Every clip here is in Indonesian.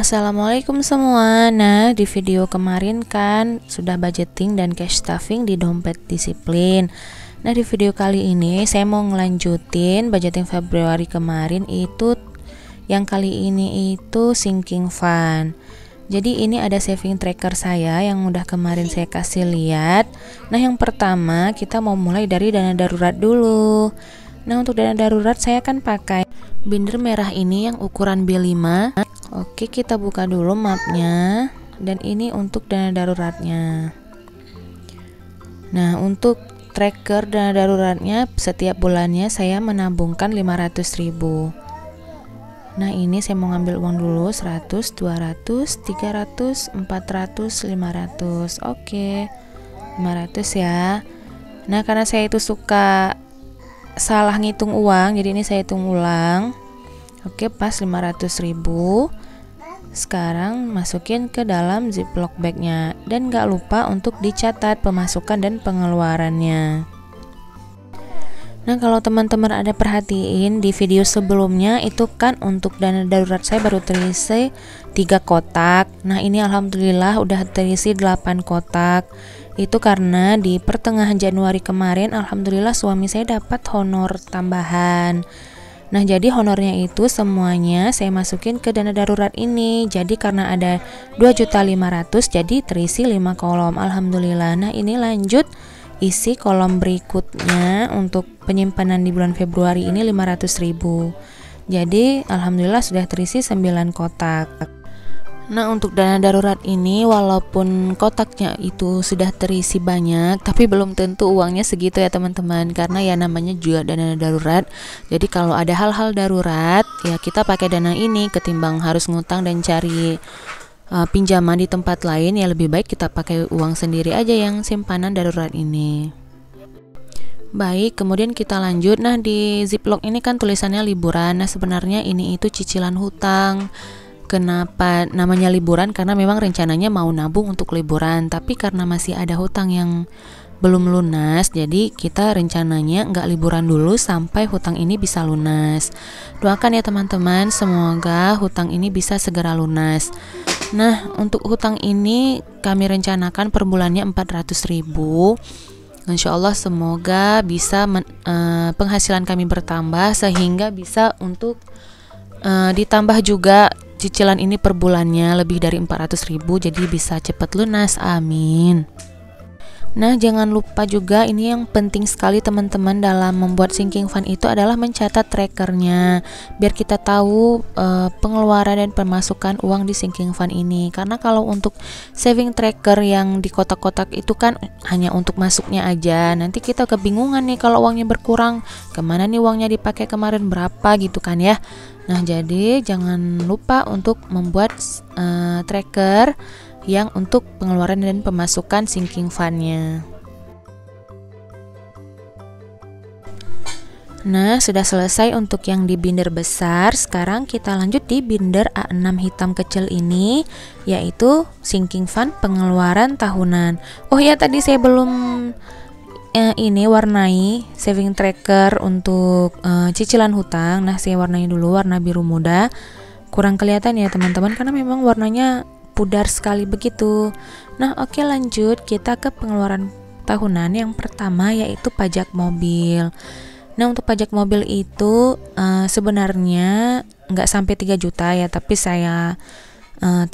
Assalamualaikum semua. Nah, di video kemarin kan sudah budgeting dan cash stuffing di dompet disiplin. Nah, di video kali ini saya mau ngelanjutin budgeting Februari kemarin itu, yang kali ini itu sinking fund. Jadi ini ada saving tracker saya yang udah kemarin saya kasih lihat. Nah, yang pertama kita mau mulai dari dana darurat dulu. Nah, untuk dana darurat saya kan pakai binder merah ini yang ukuran B5. Oke, kita buka dulu mapnya, dan ini untuk dana daruratnya. Nah, untuk tracker dana daruratnya setiap bulannya saya menabungkan 500.000. Nah, ini saya mau ngambil uang dulu 100, 200, 300, 400, 500. Oke, 500 ya. Nah, karena saya itu suka salah ngitung uang, jadi ini saya hitung ulang. Oke, pas 500.000. Sekarang masukin ke dalam ziplock bagnya, dan gak lupa untuk dicatat pemasukan dan pengeluarannya. Nah, kalau teman-teman ada perhatiin di video sebelumnya itu kan untuk dana darurat saya baru terisi 3 kotak. Nah, ini alhamdulillah udah terisi 8 kotak. Itu karena di pertengahan Januari kemarin alhamdulillah suami saya dapat honor tambahan. Nah, jadi honornya itu semuanya saya masukin ke dana darurat ini. Jadi karena ada 2.500.000 jadi terisi 5 kolom. Alhamdulillah. Nah, ini lanjut isi kolom berikutnya untuk penyimpanan di bulan Februari ini 500.000. Jadi alhamdulillah sudah terisi 9 kotak. Nah, untuk dana darurat ini walaupun kotaknya itu sudah terisi banyak, tapi belum tentu uangnya segitu ya teman-teman, karena ya namanya juga dana darurat. Jadi kalau ada hal-hal darurat ya kita pakai dana ini ketimbang harus ngutang dan cari pinjaman di tempat lain, ya lebih baik kita pakai uang sendiri aja yang simpanan darurat ini. Baik, kemudian kita lanjut. Nah, di ziplock ini kan tulisannya liburan. Nah, sebenarnya ini itu cicilan hutang. Kenapa namanya liburan? Karena memang rencananya mau nabung untuk liburan, tapi karena masih ada hutang yang belum lunas, jadi kita rencananya nggak liburan dulu sampai hutang ini bisa lunas. Doakan ya teman-teman, semoga hutang ini bisa segera lunas. Nah, untuk hutang ini kami rencanakan per bulannya 400.000. Insya Allah semoga bisa penghasilan kami bertambah sehingga bisa untuk ditambah juga cicilan ini per bulannya lebih dari 400.000, jadi bisa cepat lunas, amin. Nah, jangan lupa juga ini yang penting sekali teman-teman dalam membuat sinking fund itu adalah mencatat trackernya, biar kita tahu pengeluaran dan pemasukan uang di sinking fund ini. Karena kalau untuk saving tracker yang di kotak-kotak itu kan hanya untuk masuknya aja, nanti kita kebingungan nih kalau uangnya berkurang, kemana nih uangnya dipakai kemarin berapa gitu kan ya. Nah, jadi jangan lupa untuk membuat tracker yang untuk pengeluaran dan pemasukan sinking fund-nya. Nah, sudah selesai untuk yang di binder besar. Sekarang kita lanjut di binder A6 hitam kecil ini, yaitu sinking fund pengeluaran tahunan. Oh ya, tadi saya belum ini warnai saving tracker untuk cicilan hutang. Nah, saya warnai dulu warna biru muda. Kurang kelihatan ya teman-teman karena memang warnanya pudar sekali begitu. Nah, oke, lanjut kita ke pengeluaran tahunan. Yang pertama yaitu pajak mobil. Nah, untuk pajak mobil itu sebenarnya nggak sampai 3 juta ya, tapi saya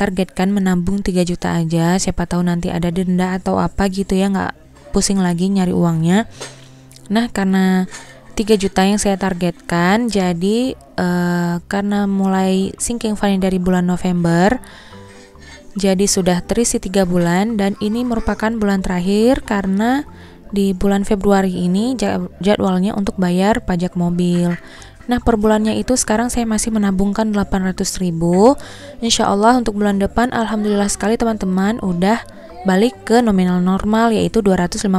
targetkan menabung 3 juta aja. Siapa tahu nanti ada denda atau apa gitu ya, nggak pusing lagi nyari uangnya. Nah, karena 3 juta yang saya targetkan, jadi karena mulai sinking fund dari bulan November, jadi sudah terisi 3 bulan, dan ini merupakan bulan terakhir karena di bulan Februari ini jadwalnya untuk bayar pajak mobil. Nah, per bulannya itu sekarang saya masih menabungkan 800.000. Insya Allah untuk bulan depan alhamdulillah sekali teman-teman udah balik ke nominal normal, yaitu 250.000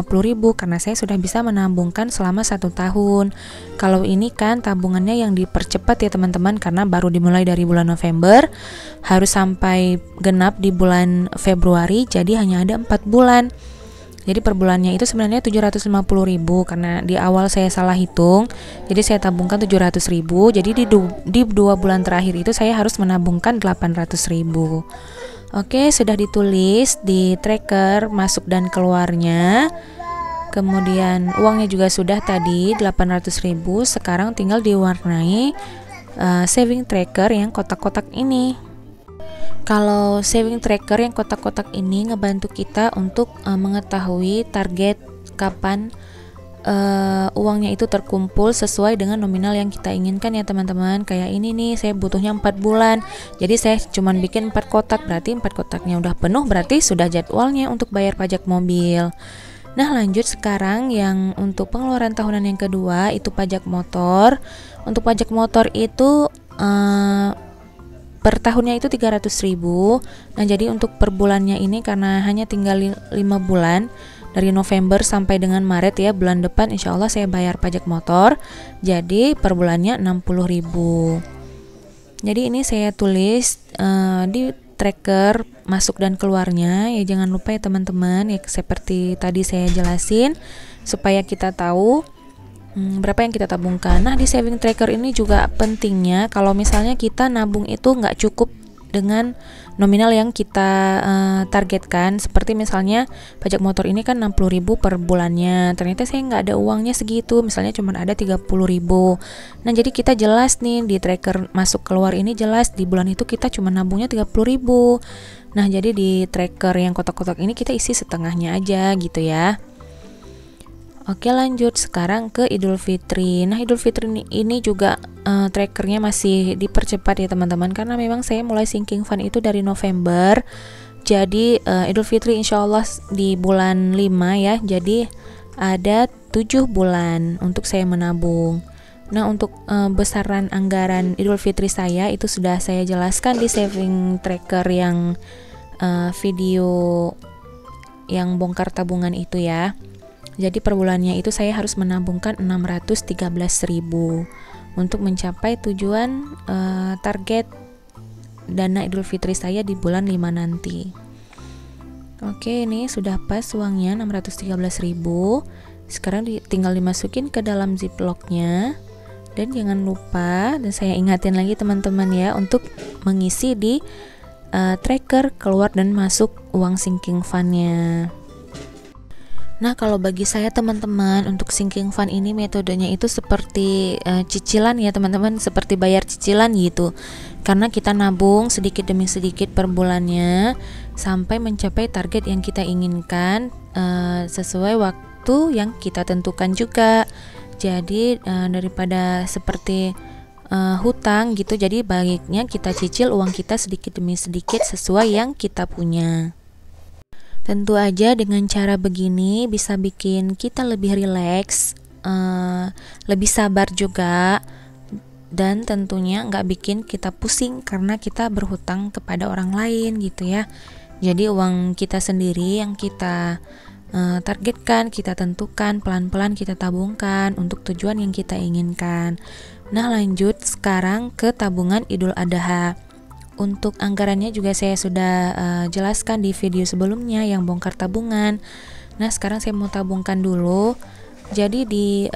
karena saya sudah bisa menabungkan selama 1 tahun. Kalau ini kan tabungannya yang dipercepat ya teman-teman, karena baru dimulai dari bulan November, harus sampai genap di bulan Februari, jadi hanya ada 4 bulan. Jadi per bulannya itu sebenarnya 750.000 karena di awal saya salah hitung. Jadi saya tabungkan 700.000. Jadi di 2 bulan terakhir itu saya harus menabungkan 800.000. Oke, sudah ditulis di tracker masuk dan keluarnya. Kemudian uangnya juga sudah tadi 800.000. Sekarang tinggal diwarnai saving tracker yang kotak-kotak ini. Kalau saving tracker yang kotak-kotak ini ngebantu kita untuk mengetahui target kapan uangnya itu terkumpul sesuai dengan nominal yang kita inginkan ya teman-teman. Kayak ini nih, saya butuhnya 4 bulan. Jadi saya cuman bikin 4 kotak, berarti 4 kotaknya udah penuh, berarti sudah jadwalnya untuk bayar pajak mobil. Nah, lanjut sekarang yang untuk pengeluaran tahunan yang kedua itu pajak motor. Untuk pajak motor itu per tahunnya itu 300.000. Nah, jadi untuk per bulannya ini karena hanya tinggal 5 bulan dari November sampai dengan Maret ya, bulan depan insya Allah saya bayar pajak motor. Jadi per bulannya 60.000. Jadi ini saya tulis di tracker masuk dan keluarnya ya, jangan lupa ya teman-teman ya, seperti tadi saya jelasin supaya kita tahu berapa yang kita tabungkan. Nah, di saving tracker ini juga pentingnya kalau misalnya kita nabung itu nggak cukup dengan nominal yang kita targetkan. Seperti misalnya pajak motor ini kan 60.000 per bulannya, ternyata saya nggak ada uangnya segitu, misalnya cuma ada 30.000. Nah, jadi kita jelas nih di tracker masuk keluar ini jelas di bulan itu kita cuma nabungnya 30.000. Nah, jadi di tracker yang kotak-kotak ini kita isi setengahnya aja gitu ya. Oke, lanjut sekarang ke Idul Fitri. Nah, Idul Fitri ini juga trackernya masih dipercepat ya teman-teman, karena memang saya mulai sinking fund itu dari November. Jadi Idul Fitri insya Allah di bulan 5 ya. Jadi ada 7 bulan untuk saya menabung. Nah, untuk besaran anggaran Idul Fitri saya itu sudah saya jelaskan di saving tracker yang video yang bongkar tabungan itu ya. Jadi per bulannya itu saya harus menabungkan 613.000 untuk mencapai tujuan target dana Idul Fitri saya di bulan 5 nanti. Oke, ini sudah pas uangnya 613.000. Sekarang tinggal dimasukin ke dalam ziplocknya. Dan jangan lupa, dan saya ingatin lagi teman-teman ya, untuk mengisi di tracker keluar dan masuk uang sinking fund-nya. Nah, kalau bagi saya teman-teman untuk sinking fund ini metodenya itu seperti cicilan ya teman-teman, seperti bayar cicilan gitu. Karena kita nabung sedikit demi sedikit per bulannya sampai mencapai target yang kita inginkan sesuai waktu yang kita tentukan juga. Jadi daripada seperti hutang gitu, jadi baiknya kita cicil uang kita sedikit demi sedikit sesuai yang kita punya. Tentu aja dengan cara begini bisa bikin kita lebih rileks, lebih sabar juga, dan tentunya nggak bikin kita pusing karena kita berhutang kepada orang lain gitu ya. Jadi uang kita sendiri yang kita targetkan, kita tentukan, pelan-pelan kita tabungkan untuk tujuan yang kita inginkan. Nah, lanjut sekarang ke tabungan Idul Adha. Untuk anggarannya juga saya sudah jelaskan di video sebelumnya yang bongkar tabungan. Nah, sekarang saya mau tabungkan dulu. Jadi di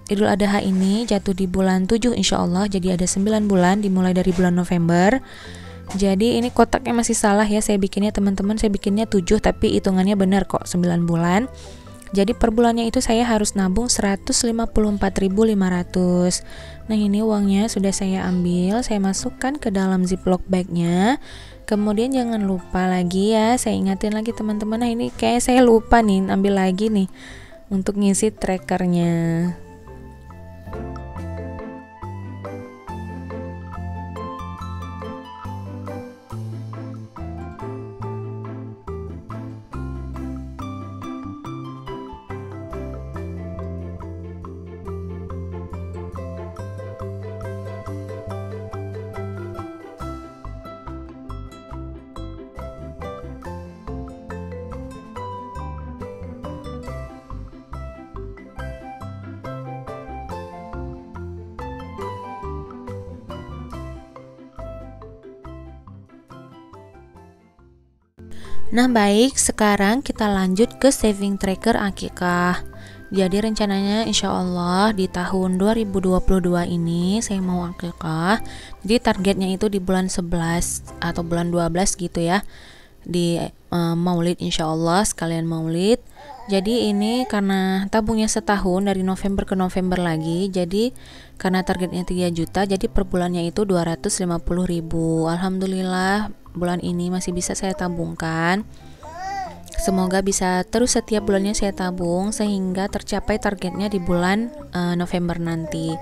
Idul Adha ini jatuh di bulan 7 insya Allah. Jadi ada 9 bulan dimulai dari bulan November. Jadi ini kotaknya masih salah ya, saya bikinnya teman-teman, saya bikinnya 7 tapi hitungannya benar kok, 9 bulan. Jadi per bulannya itu saya harus nabung 154.500. Nah, ini uangnya sudah saya ambil, saya masukkan ke dalam ziplock bagnya. Kemudian jangan lupa lagi ya, saya ingatin lagi teman-teman. Nah, ini kayak saya lupa nih, ambil lagi nih untuk ngisi trackernya. Nah baik, sekarang kita lanjut ke saving tracker akikah. Jadi rencananya insya Allah di tahun 2022 ini saya mau akikah. Jadi targetnya itu di bulan 11 atau bulan 12 gitu ya. Di Maulid insya Allah, sekalian Maulid. Jadi ini karena tabungnya setahun dari November ke November lagi. Jadi karena targetnya 3 juta, jadi per bulannya itu 250.000. Alhamdulillah bulan ini masih bisa saya tabungkan. Semoga bisa terus setiap bulannya saya tabung sehingga tercapai targetnya di bulan November nanti.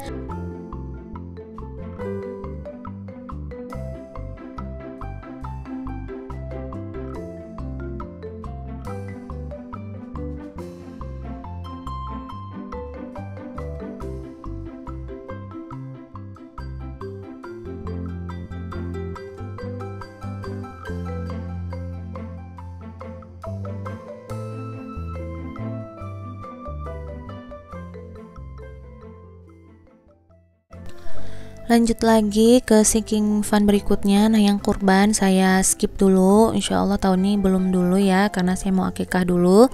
Lanjut lagi ke sinking fund berikutnya. Nah yang kurban saya skip dulu, insya Allah tahun ini belum dulu ya, karena saya mau akikah dulu.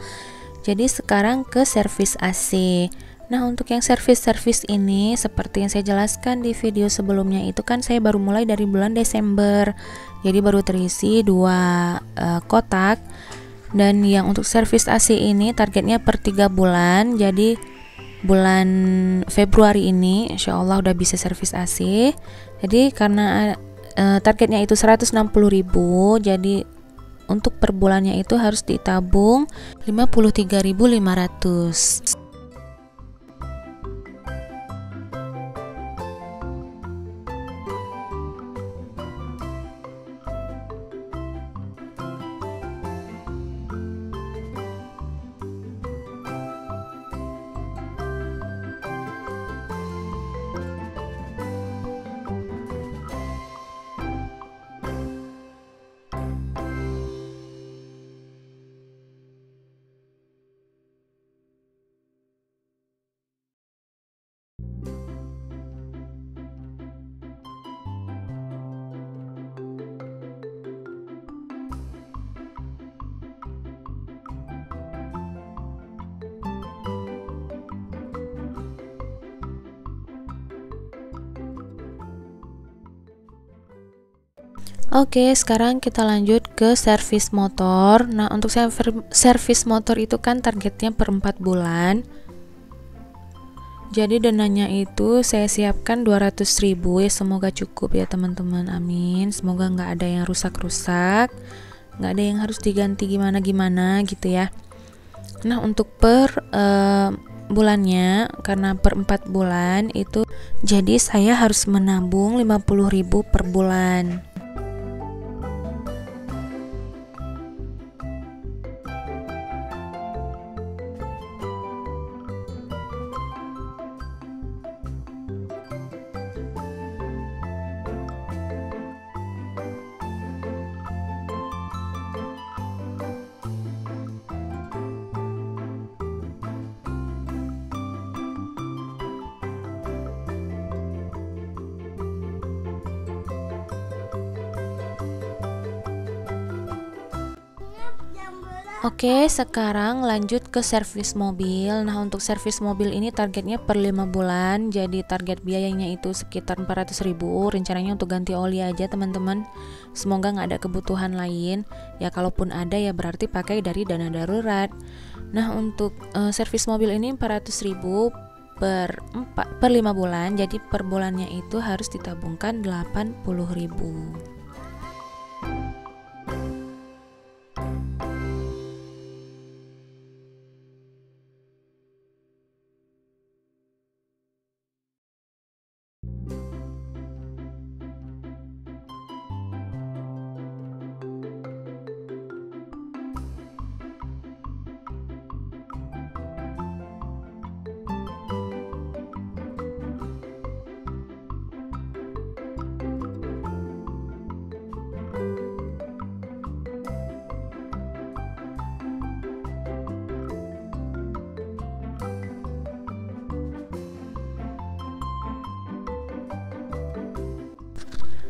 Jadi sekarang ke servis AC. Nah untuk yang servis ini seperti yang saya jelaskan di video sebelumnya itu kan saya baru mulai dari bulan Desember. Jadi baru terisi 2 kotak. Dan yang untuk servis AC ini targetnya per 3 bulan. Jadi bulan Februari ini insya Allah udah bisa servis AC. Jadi karena targetnya itu 160.000, jadi untuk per bulannya itu harus ditabung 53.500. Oke, sekarang kita lanjut ke servis motor. Nah, untuk servis motor itu kan targetnya per 4 bulan. Jadi dananya itu saya siapkan 200.000 ya, semoga cukup ya teman-teman, amin. Semoga nggak ada yang rusak-rusak, nggak ada yang harus diganti gimana-gimana gitu ya. Nah untuk per bulannya, karena per 4 bulan itu, jadi saya harus menabung 50.000 per bulan. Oke, sekarang lanjut ke servis mobil. Nah, untuk servis mobil ini targetnya per 5 bulan. Jadi target biayanya itu sekitar 400.000. Rencananya untuk ganti oli aja, teman-teman. Semoga nggak ada kebutuhan lain. Ya, kalaupun ada ya berarti pakai dari dana darurat. Nah, untuk servis mobil ini 400.000 per 5 bulan. Jadi per bulannya itu harus ditabungkan 80.000.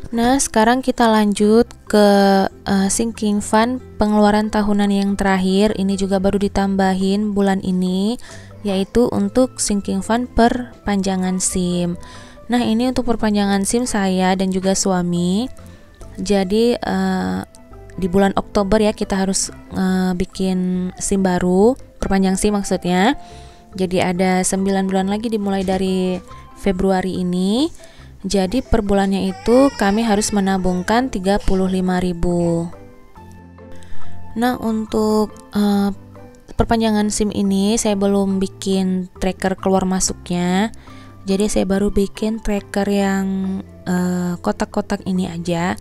Nah, sekarang kita lanjut ke sinking fund pengeluaran tahunan yang terakhir, ini juga baru ditambahin bulan ini, yaitu untuk sinking fund perpanjangan SIM. Nah, ini untuk perpanjangan SIM saya dan juga suami. Jadi di bulan Oktober ya kita harus bikin SIM baru, perpanjang SIM maksudnya. Jadi ada 9 bulan lagi dimulai dari Februari ini. Jadi per bulannya itu kami harus menabungkan 35.000. Nah, untuk perpanjangan SIM ini saya belum bikin tracker keluar masuknya. Jadi saya baru bikin tracker yang kotak-kotak ini aja.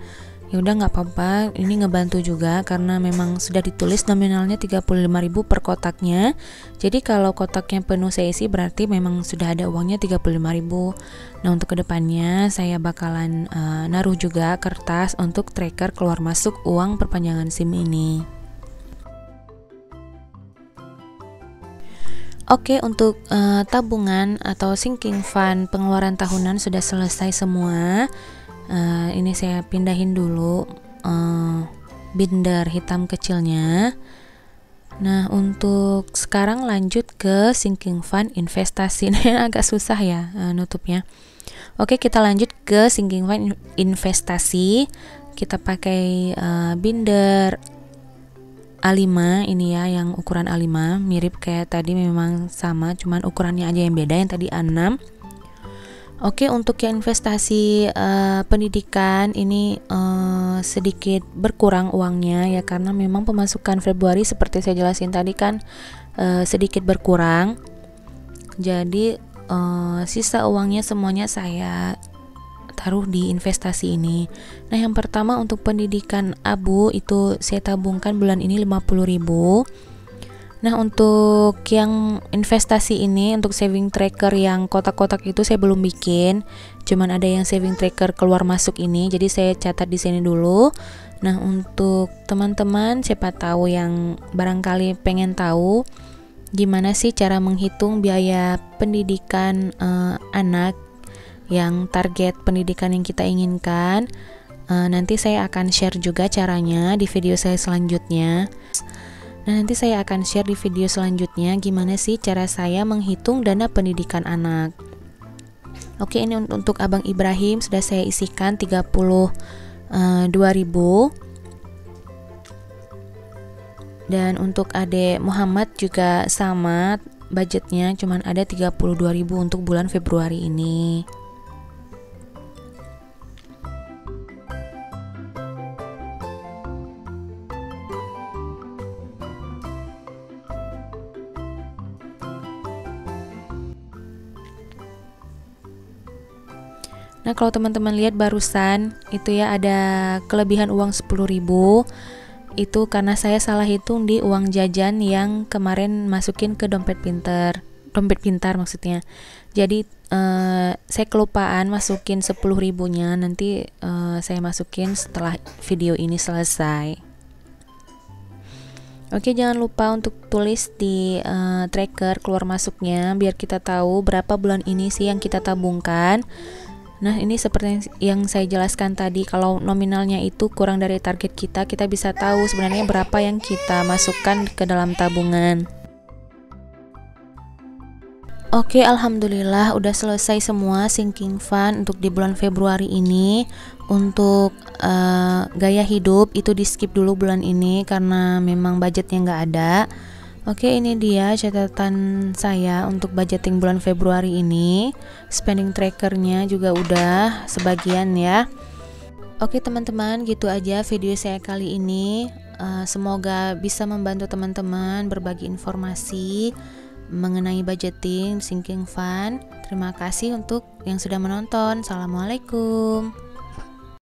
Ya udah nggak apa-apa, ini ngebantu juga karena memang sudah ditulis nominalnya 35.000 per kotaknya. Jadi kalau kotaknya penuh saya isi berarti memang sudah ada uangnya 35.000. Nah, untuk kedepannya saya bakalan naruh juga kertas untuk tracker keluar masuk uang perpanjangan SIM ini. Oke, untuk tabungan atau sinking fund pengeluaran tahunan sudah selesai semua. Ini saya pindahin dulu binder hitam kecilnya. Nah, untuk sekarang lanjut ke sinking fund investasi. Ini agak susah ya nutupnya. Oke, kita lanjut ke sinking fund investasi. Kita pakai binder A5 ini ya, yang ukuran A5, mirip kayak tadi, memang sama, cuman ukurannya aja yang beda, yang tadi A6. Oke, untuk yang investasi pendidikan ini sedikit berkurang uangnya ya, karena memang pemasukan Februari seperti saya jelasin tadi kan sedikit berkurang. Jadi sisa uangnya semuanya saya taruh di investasi ini. Nah, yang pertama untuk pendidikan Abu itu saya tabungkan bulan ini 50.000. Nah, untuk yang investasi ini, untuk saving tracker yang kotak-kotak itu saya belum bikin. Cuman ada yang saving tracker keluar masuk ini, jadi saya catat di sini dulu. Nah, untuk teman-teman siapa tahu yang barangkali pengen tahu gimana sih cara menghitung biaya pendidikan anak yang target pendidikan yang kita inginkan, nanti saya akan share juga caranya di video saya selanjutnya. Nah, nanti saya akan share di video selanjutnya gimana sih cara saya menghitung dana pendidikan anak. Oke, ini untuk Abang Ibrahim sudah saya isikan 32.000. Dan untuk Adek Muhammad juga sama budgetnya, cuman ada 32.000 untuk bulan Februari ini. Nah, kalau teman-teman lihat barusan itu ya ada kelebihan uang 10.000. Itu karena saya salah hitung di uang jajan yang kemarin masukin ke dompet pintar maksudnya. Jadi saya kelupaan masukin 10.000-nya, nanti saya masukin setelah video ini selesai. Oke, jangan lupa untuk tulis di tracker keluar masuknya biar kita tahu berapa bulan ini sih yang kita tabungkan. Nah, ini seperti yang saya jelaskan tadi, kalau nominalnya itu kurang dari target kita, kita bisa tahu sebenarnya berapa yang kita masukkan ke dalam tabungan. Oke, alhamdulillah udah selesai semua sinking fund untuk di bulan Februari ini. Untuk gaya hidup itu di skip dulu bulan ini karena memang budgetnya nggak ada. Oke, ini dia catatan saya untuk budgeting bulan Februari ini. Spending trackernya juga udah sebagian ya. Oke teman-teman, gitu aja video saya kali ini. Semoga bisa membantu teman-teman berbagi informasi mengenai budgeting, sinking fund. Terima kasih untuk yang sudah menonton. Assalamualaikum.